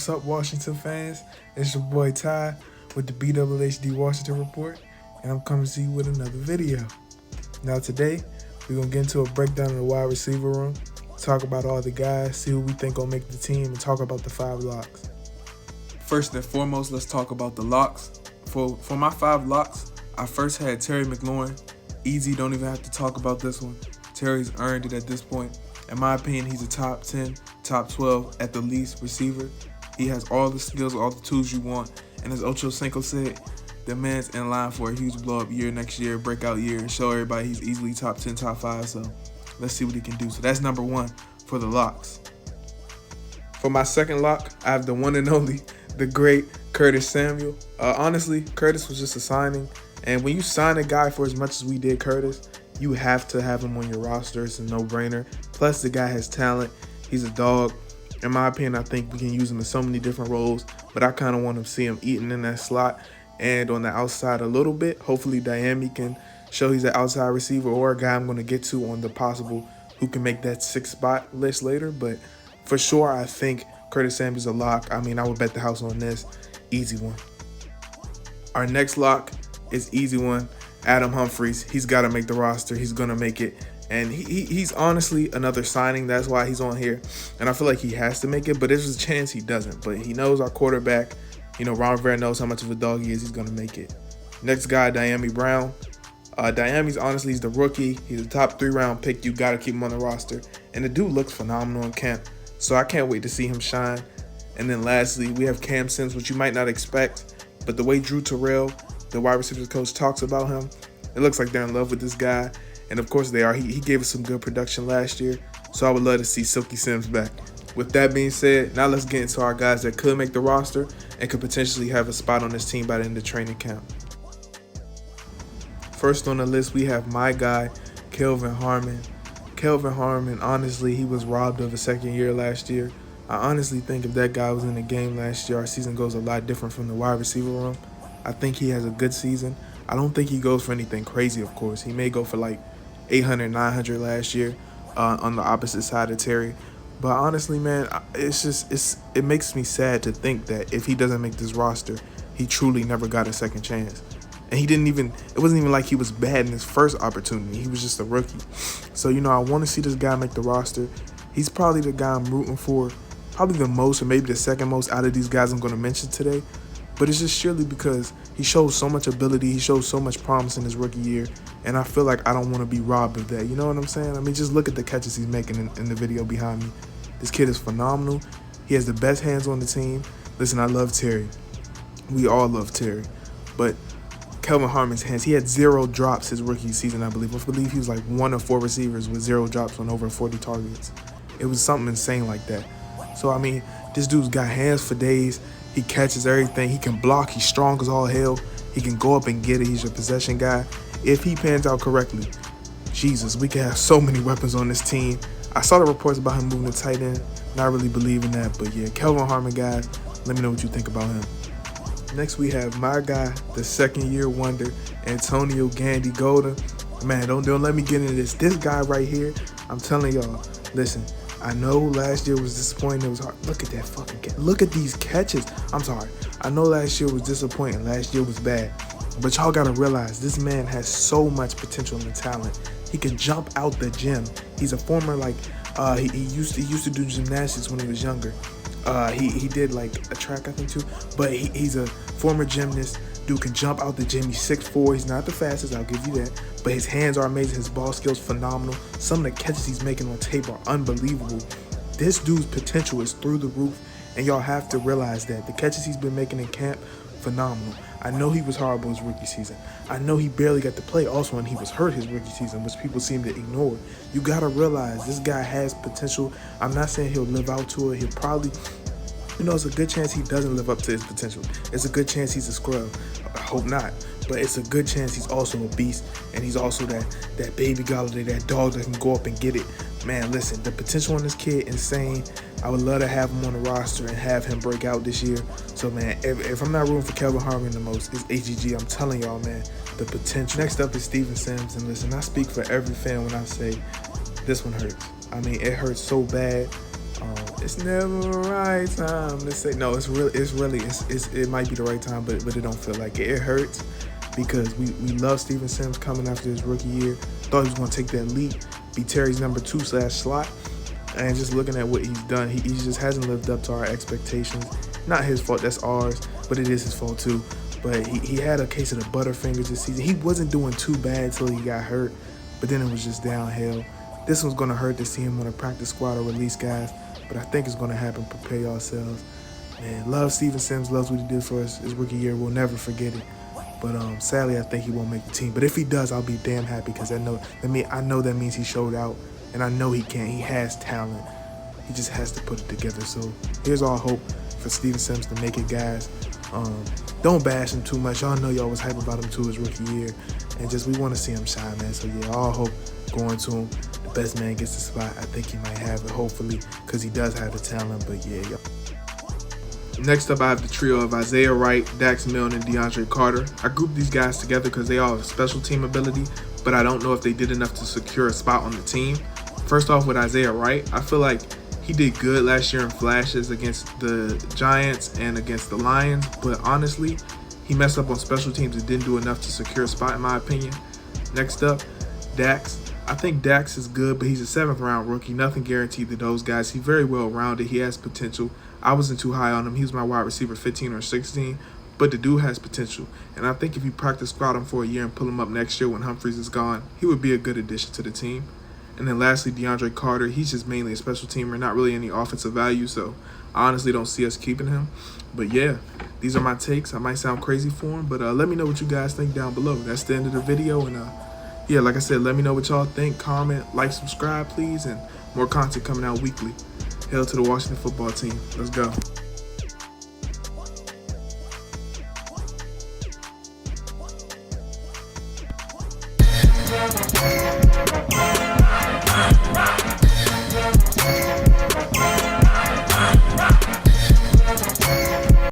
What's up, Washington fans? It's your boy Ty with the BWHD Washington Report, and I'm coming to you with another video. Now today, we're going to get into a breakdown of the wide receiver room, talk about all the guys, see who we think will make the team, and talk about the 5 locks. First and foremost, let's talk about the locks. For my 5 locks, I first had Terry McLaurin. Easy, don't even have to talk about this one. Terry's earned it at this point. In my opinion, he's a top 10, top 12 at the least receiver. He has all the skills, all the tools you want. And as Ocho Cinco said, the man's in line for a huge blow-up year next year, breakout year, and show everybody he's easily top 10, top 5. So let's see what he can do. So that's number 1 for the locks. For my second lock, I have the one and only, the great Curtis Samuel. Honestly, Curtis was just a signing. And when you sign a guy for as much as we did Curtis, you have to have him on your roster. It's a no-brainer. Plus, the guy has talent. He's a dog. In my opinion, I think we can use him in so many different roles, but I kind of want to see him eating in that slot and on the outside a little bit. Hopefully, Diami can show he's an outside receiver or a guy I'm going to get to on the possible who can make that 6-spot list later. But for sure, I think Curtis Samuel's a lock. I mean, I would bet the house on this. Easy one. Our next lock is easy one. Adam Humphries. He's got to make the roster. He's going to make it. And he's honestly another signing. That's why he's on here. And I feel like he has to make it, but there's a chance he doesn't. But he knows our quarterback. You know, Ron Rivera knows how much of a dog he is. He's going to make it. Next guy, Diami Brown. Diami's honestly, he's the rookie. He's a top 3-round pick. You got to keep him on the roster. And the dude looks phenomenal in camp. So I can't wait to see him shine. And then lastly, we have Cam Sims, which you might not expect. But the way Drew Terrell, the wide receivers coach, talks about him, it looks like they're in love with this guy. And of course they are. He gave us some good production last year. So I would love to see Silky Sims back. With that being said, now let's get into our guys that could make the roster and could potentially have a spot on this team by the end of training camp. First on the list, we have my guy, Kelvin Harmon. Kelvin Harmon, honestly, he was robbed of a second year last year. I honestly think if that guy was in the game last year, our season goes a lot different from the wide receiver room. I think he has a good season. I don't think he goes for anything crazy, of course. He may go for like 800, 900 last year on the opposite side of Terry. But honestly, man, it makes me sad to think that if he doesn't make this roster, he truly never got a second chance. And it wasn't even like he was bad in his first opportunity. He was just a rookie. So, you know, I want to see this guy make the roster. He's probably the guy I'm rooting for, probably the most or maybe the second most out of these guys I'm going to mention today. But it's just surely because he shows so much ability. He shows so much promise in his rookie year. And I feel like I don't want to be robbed of that. You know what I'm saying? I mean, just look at the catches he's making in the video behind me. This kid is phenomenal. He has the best hands on the team. Listen, I love Terry. We all love Terry. But Kelvin Harmon's hands, he had 0 drops his rookie season, I believe. I believe he was like 1 of 4 receivers with 0 drops on over 40 targets. It was something insane like that. So, I mean, this dude's got hands for days. He catches everything. He can block. He's strong as all hell. He can go up and get it. He's your possession guy. If he pans out correctly, Jesus, we can have so many weapons on this team. I saw the reports about him moving to tight end. Not really believing that. But, yeah, Kelvin Harmon, guys, let me know what you think about him. Next, we have my guy, the second-year wonder, Antonio Gandy Golden. Man, don't let me get into this. This guy right here, I'm telling y'all, listen, I know last year was disappointing. It was hard. Look at that fucking catch. Look at these catches. I'm sorry. I know last year was disappointing. Last year was bad. But y'all got to realize this man has so much potential and talent. He can jump out the gym. He's a former, like, he used to do gymnastics when he was younger. He did, like, a track, I think, too. But he's a former gymnast. Dude can jump out the gym. He's 6'4". He's not the fastest, I'll give you that. But his hands are amazing. His ball skills phenomenal. Some of the catches he's making on tape are unbelievable. This dude's potential is through the roof, and y'all have to realize that. The catches he's been making in camp, phenomenal. I know he was horrible his rookie season. I know he barely got to play also when he was hurt his rookie season, which people seem to ignore. You got to realize this guy has potential. I'm not saying he'll live out to it. He'll probably, you know, it's a good chance he doesn't live up to his potential. It's a good chance he's a scrub. I hope not. But it's a good chance he's also a beast, and he's also that baby Galladay, that dog that can go up and get it. Man, listen, the potential on this kid, insane. I would love to have him on the roster and have him break out this year. So, man, if I'm not rooting for Kelvin Harmon the most, it's AGG. I'm telling y'all, man, the potential. Next up is Steven Sims, and listen, I speak for every fan when I say this one hurts. I mean, it hurts so bad. It's never the right time to say no. It might be the right time, but it don't feel like it. It hurts because we love Steven Sims coming after his rookie year. Thought he was gonna take that leap, be Terry's number 2/slot, and just looking at what he's done, he just hasn't lived up to our expectations. Not his fault, that's ours, but it is his fault too. But he had a case of the butterfingers this season. He wasn't doing too bad till he got hurt, but then it was just downhill. This one's gonna hurt to see him on a practice squad or release guys, but I think it's gonna happen. Prepare yourselves. Man, love Steven Sims, loves what he did for us his rookie year. We'll never forget it. But sadly, I think he won't make the team. But if he does, I'll be damn happy because I know that means he showed out, and I know he can. He has talent. He just has to put it together. So here's our hope for Steven Sims to make it, guys. Don't bash him too much. Y'all know y'all was hype about him too his rookie year, and just we want to see him shine, man. So yeah, all hope going to him. The best man gets the spot. I think he might have it, hopefully, because he does have the talent. But yeah, y'all. Next up, I have the trio of Isaiah Wright, Dax Milne, and DeAndre Carter. I grouped these guys together because they all have special team ability, but I don't know if they did enough to secure a spot on the team. First off, with Isaiah Wright, I feel like he did good last year in flashes against the Giants and against the Lions, but honestly, he messed up on special teams and didn't do enough to secure a spot, in my opinion. Next up, Dax. I think Dax is good, but he's a 7th-round rookie. Nothing guaranteed to those guys. He's very well-rounded. He has potential. I wasn't too high on him. He was my wide receiver 15 or 16, but the dude has potential. And I think if you practice squad him for a year and pull him up next year when Humphries is gone, he would be a good addition to the team. And then lastly, DeAndre Carter. He's just mainly a special teamer, not really any offensive value, so I honestly don't see us keeping him. But yeah, these are my takes. I might sound crazy for him, but let me know what you guys think down below. That's the end of the video, and yeah, like I said, let me know what y'all think. Comment, like, subscribe, please, and more content coming out weekly. Hail to the Washington football team. Let's go.